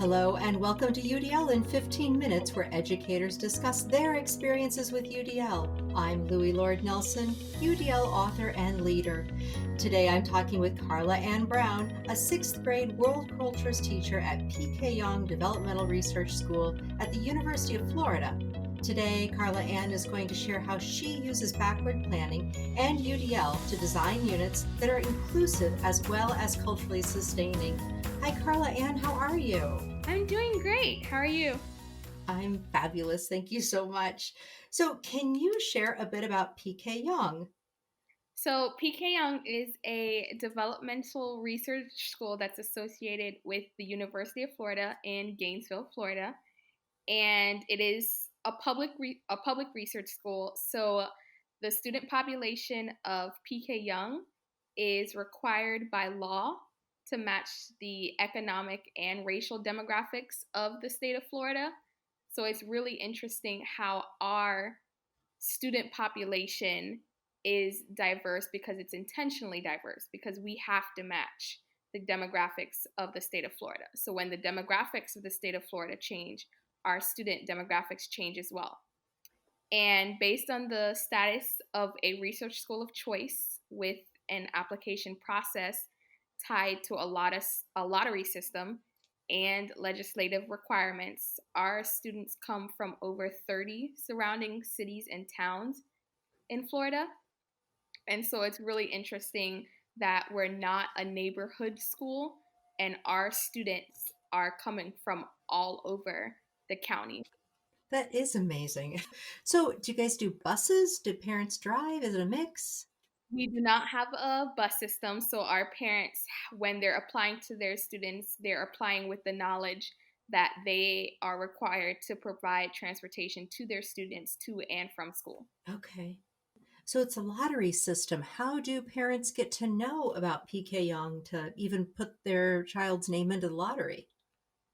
Hello and welcome to UDL in 15 minutes, where educators discuss their experiences with UDL. I'm Louie Lord Nelson, UDL author and leader. Today I'm talking with Carla-Ann Brown, a 6th grade world cultures teacher at P.K. Young Developmental Research School at the University of Florida. Today, Carla-Ann is going to share how she uses backward planning and UDL to design units that are inclusive as well as culturally sustaining. Hi, Carla-Ann, how are you? I'm doing great. How are you? I'm fabulous. Thank you so much. So, can you share a bit about PK Young? So, PK Young is a developmental research school that's associated with the University of Florida in Gainesville, Florida, and it is a public research school. So, the student population of PK Young is required by law to match the economic and racial demographics of the state of Florida. So, it's really interesting how our student population is diverse because it's intentionally diverse, because we have to match the demographics of the state of Florida. So when the demographics of the state of Florida change, our student demographics change as well. And based on the status of a research school of choice with an application process tied to a lottery system and legislative requirements, our students come from over 30 surrounding cities and towns in Florida. And so it's really interesting that we're not a neighborhood school and our students are coming from all over the county. That is amazing. So, do you guys do buses? Do parents drive? Is it a mix? We do not have a bus system, so our parents, when they're applying to their students, they're applying with the knowledge that they are required to provide transportation to their students to and from school. Okay. So, it's a lottery system. How do parents get to know about PK Young to even put their child's name into the lottery?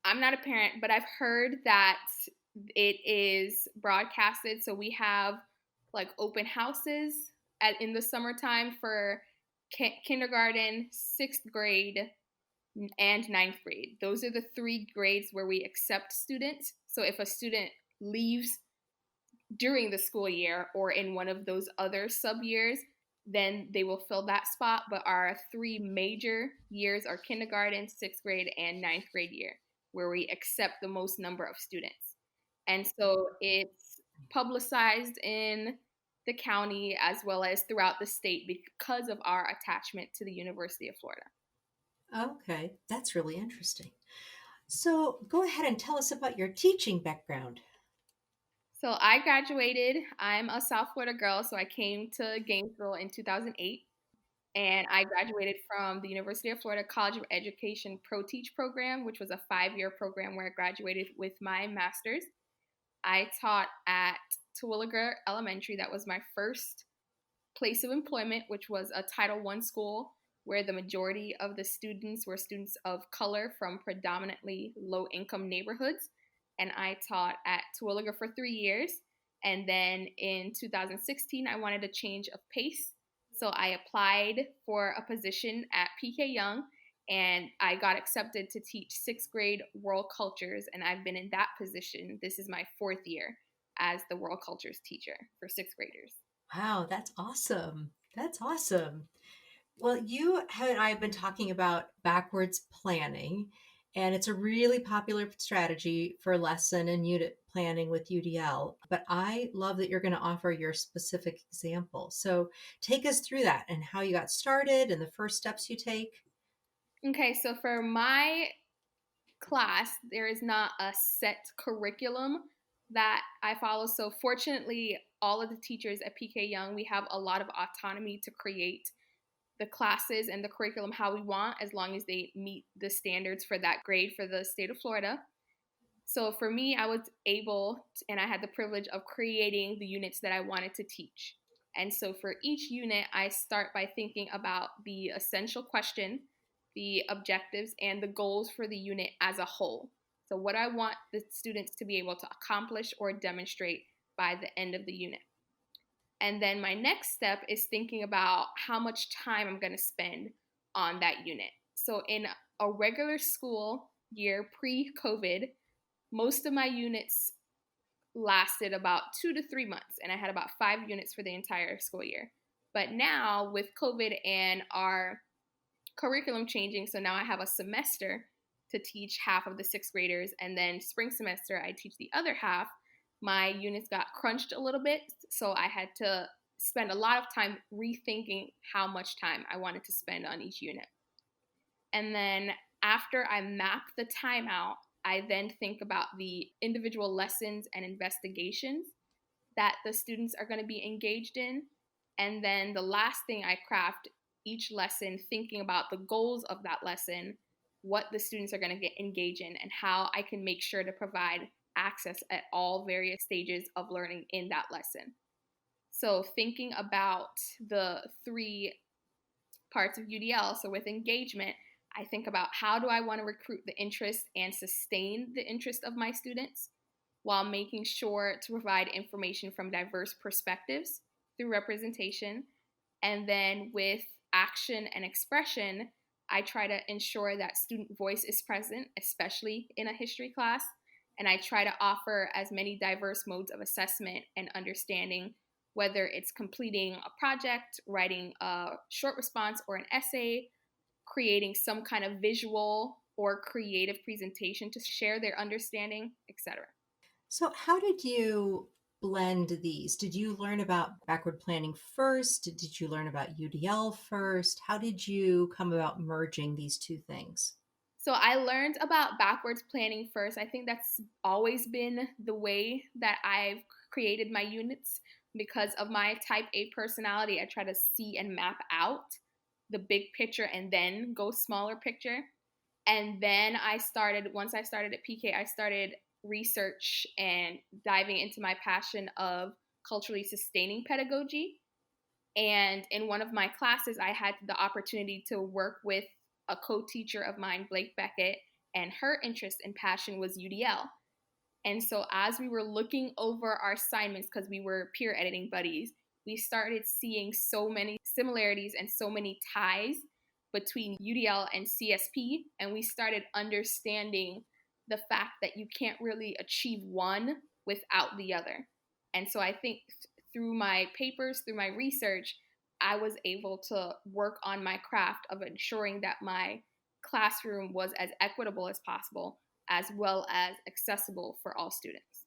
I'm not a parent, but I've heard that it is broadcasted. So we have like open houses in the summertime for kindergarten, 6th grade, and 9th grade. Those are the 3 grades where we accept students. So if a student leaves during the school year or in one of those other sub years, then they will fill that spot. But our 3 major years are kindergarten, 6th grade, and 9th grade year, where we accept the most number of students. And so it's publicized in the county as well as throughout the state because of our attachment to the University of Florida. Okay, that's really interesting. So, go ahead and tell us about your teaching background. So I graduated. I'm a South Florida girl, so I came to Gainesville in 2008. And I graduated from the University of Florida College of Education Pro Teach program, which was a 5-year program where I graduated with my master's. I taught at Terwilliger Elementary. That was my first place of employment, which was a Title I school where the majority of the students were students of color from predominantly low-income neighborhoods. And I taught at Terwilliger for 3 years. And then in 2016, I wanted a change of pace. So I applied for a position at PK Young, and I got accepted to teach 6th grade world cultures. And I've been in that position. This is my 4th year as the world cultures teacher for 6th graders. Wow, that's awesome. That's awesome. Well, you and I have been talking about backwards planning, and it's a really popular strategy for lesson and unit planning with UDL. But I love that you're going to offer your specific example. So take us through that and how you got started and the first steps you take. Okay, so for my class, there is not a set curriculum that I follow. So fortunately, all of the teachers at PK Young, we have a lot of autonomy to create the classes and the curriculum how we want, as long as they meet the standards for that grade for the state of Florida. So for me, I was able to, and I had the privilege of creating the units that I wanted to teach. And so for each unit, I start by thinking about the essential question, the objectives, and the goals for the unit as a whole. So what I want the students to be able to accomplish or demonstrate by the end of the unit. And then my next step is thinking about how much time I'm going to spend on that unit. So in a regular school, year pre-COVID, most of my units lasted about 2 to 3 months, and I had about 5 units for the entire school year. But now with COVID and our curriculum changing, so now I have a semester to teach half of the sixth graders, and then spring semester I teach the other half. My units got crunched a little bit, so I had to spend a lot of time rethinking how much time I wanted to spend on each unit. And then after I map the time out, I then think about the individual lessons and investigations that the students are going to be engaged in. And then the last thing, I craft each lesson thinking about the goals of that lesson, what the students are going to get engaged in, and how I can make sure to provide access at all various stages of learning in that lesson. So thinking about the 3 parts of UDL, so with engagement, I think about how do I want to recruit the interest and sustain the interest of my students while making sure to provide information from diverse perspectives through representation. And then with action and expression, I try to ensure that student voice is present, especially in a history class. And I try to offer as many diverse modes of assessment and understanding, whether it's completing a project, writing a short response or an essay, creating some kind of visual or creative presentation to share their understanding, etc. So, how did you blend these? Did you learn about backward planning first? Did you learn about UDL first? How did you come about merging these two things? So I learned about backwards planning first. I think that's always been the way that I've created my units because of my type A personality. I try to see and map out the big picture and then go smaller picture. And then once I started at PK, I started research and diving into my passion of culturally sustaining pedagogy. And in one of my classes, I had the opportunity to work with a co-teacher of mine, Blake Beckett, and her interest and passion was UDL. And so as we were looking over our assignments, because we were peer editing buddies, we started seeing so many similarities and so many ties between UDL and CSP. And we started understanding the fact that you can't really achieve one without the other. And so I think through my papers, through my research, I was able to work on my craft of ensuring that my classroom was as equitable as possible, as well as accessible for all students.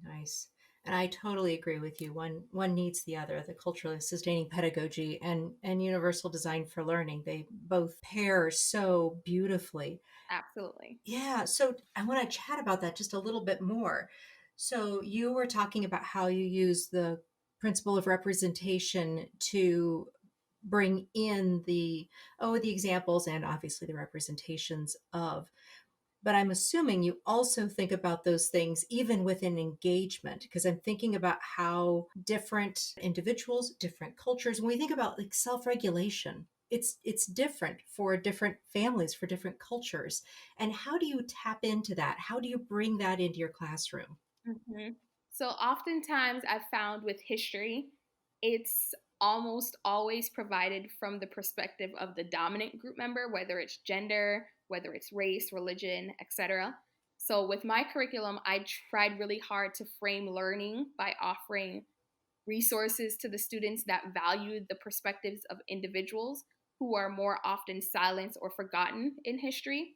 Nice. And I totally agree with you. One needs the other, the culturally sustaining pedagogy and universal design for learning. They both pair so beautifully. Absolutely. Yeah, so I want to chat about that just a little bit more. So you were talking about how you use the principle of representation to bring in the examples and obviously the representations of, but I'm assuming you also think about those things even within engagement, because I'm thinking about how different individuals, different cultures, when we think about like self-regulation, it's different for different families, for different cultures. And how do you tap into that? How do you bring that into your classroom? Mm-hmm. So oftentimes I've found with history, it's almost always provided from the perspective of the dominant group member, whether it's gender, whether it's race, religion, etc. So with my curriculum, I tried really hard to frame learning by offering resources to the students that valued the perspectives of individuals who are more often silenced or forgotten in history.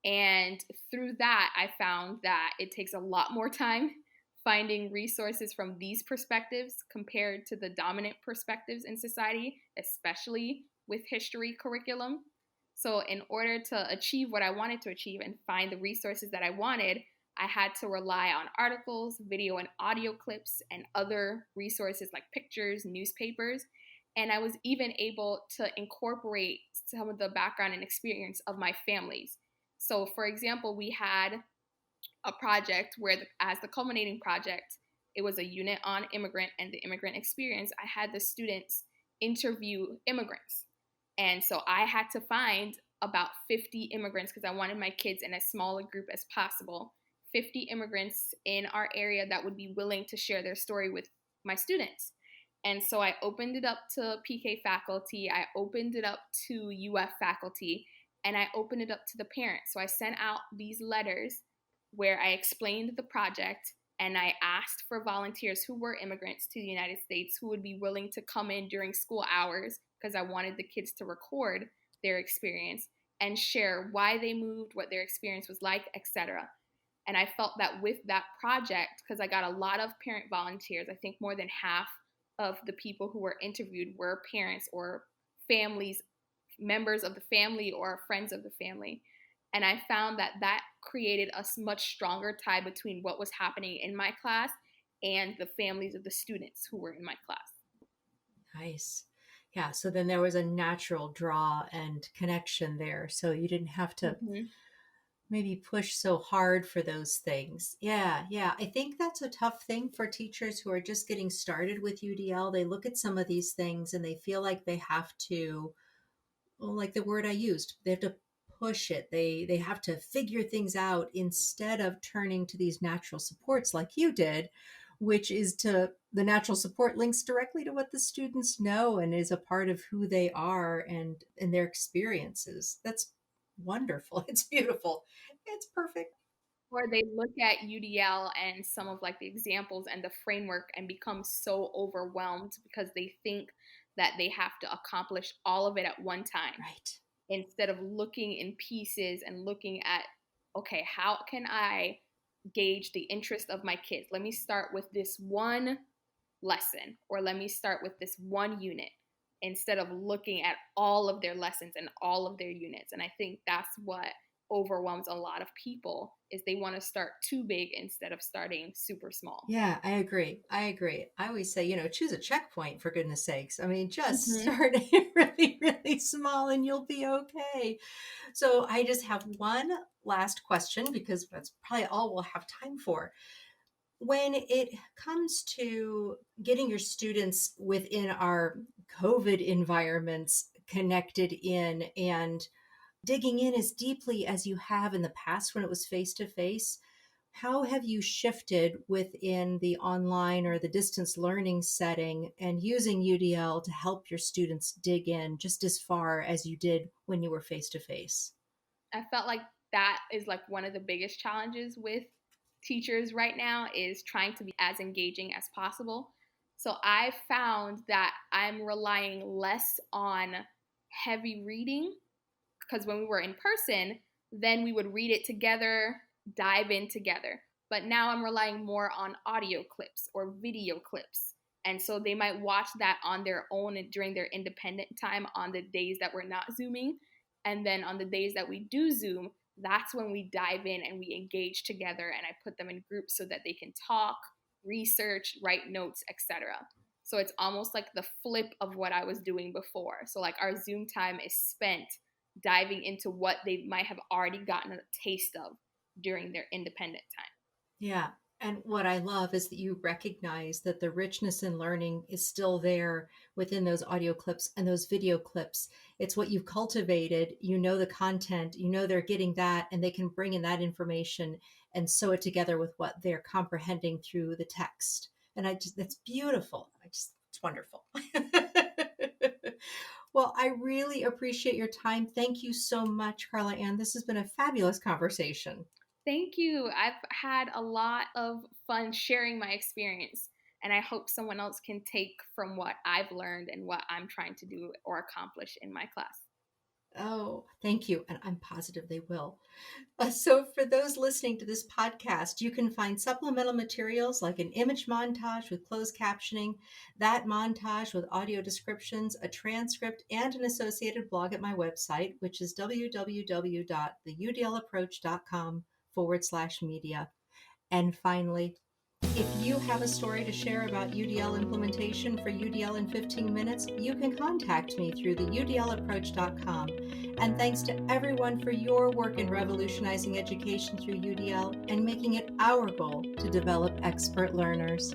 And through that, I found that it takes a lot more time finding resources from these perspectives compared to the dominant perspectives in society, especially with history curriculum. So, in order to achieve what I wanted to achieve and find the resources that I wanted, I had to rely on articles, video and audio clips, and other resources like pictures, newspapers. And I was even able to incorporate some of the background and experience of my families. So, for example, we had a project where, as the culminating project, it was a unit on immigrant and the immigrant experience. I had the students interview immigrants. And so I had to find about 50 immigrants because I wanted my kids in as small a group as possible. 50 immigrants in our area that would be willing to share their story with my students. And so I opened it up to PK faculty, I opened it up to UF faculty, and I opened it up to the parents. So I sent out these letters where I explained the project and I asked for volunteers who were immigrants to the United States who would be willing to come in during school hours because I wanted the kids to record their experience and share why they moved, what their experience was like, etc. And I felt that with that project, because I got a lot of parent volunteers, I think more than half of the people who were interviewed were parents or families, members of the family or friends of the family. And I found that that created a much stronger tie between what was happening in my class and the families of the students who were in my class. Nice. Yeah. So then there was a natural draw and connection there. So you didn't have to Mm-hmm. maybe push so hard for those things. Yeah. Yeah. I think that's a tough thing for teachers who are just getting started with UDL. They look at some of these things and they feel like they have to, well, like the word I used, they have to push it. They have to figure things out instead of turning to these natural supports like you did, which is to the natural support links directly to what the students know and is a part of who they are and their experiences. That's wonderful. It's beautiful. It's perfect. Or they look at UDL and some of like the examples and the framework and become so overwhelmed because they think that they have to accomplish all of it at one time Right. instead of looking in pieces and looking at, okay, how can I gauge the interest of my kids? Let me start with this one lesson, or let me start with this one unit instead of looking at all of their lessons and all of their units. And I think that's what overwhelms a lot of people is they want to start too big instead of starting super small. Yeah, I agree. I agree. I always say, choose a checkpoint for goodness sakes. I mean, just Mm-hmm. start really, really small and you'll be okay. So I just have one last question because that's probably all we'll have time for. When it comes to getting your students within our COVID environments connected in and digging in as deeply as you have in the past when it was face to face, how have you shifted within the online or the distance learning setting and using UDL to help your students dig in just as far as you did when you were face to face? I felt like that is like one of the biggest challenges with teachers right now is trying to be as engaging as possible. So I found that I'm relying less on heavy reading because when we were in person, then we would read it together, dive in together. But now I'm relying more on audio clips or video clips. And so they might watch that on their own during their independent time on the days that we're not Zooming. And then on the days that we do Zoom, that's when we dive in and we engage together. And I put them in groups so that they can talk, research, write notes, etc. So it's almost like the flip of what I was doing before. So like our Zoom time is spent diving into what they might have already gotten a taste of during their independent time. Yeah. And what I love is that you recognize that the richness in learning is still there within those audio clips and those video clips. It's what you've cultivated. You know the content, they're getting that, and they can bring in that information and sew it together with what they're comprehending through the text. And that's beautiful. It's wonderful. Well, I really appreciate your time. Thank you so much, Carla-Ann. This has been a fabulous conversation. Thank you. I've had a lot of fun sharing my experience, and I hope someone else can take from what I've learned and what I'm trying to do or accomplish in my class. Oh, thank you. And I'm positive they will. So, for those listening to this podcast, you can find supplemental materials like an image montage with closed captioning, that montage with audio descriptions, a transcript, and an associated blog at my website, which is www.theudlapproach.com/media. And finally, if you have a story to share about UDL implementation for UDL in 15 minutes, you can contact me through the udlapproach.com. And thanks to everyone for your work in revolutionizing education through UDL and making it our goal to develop expert learners.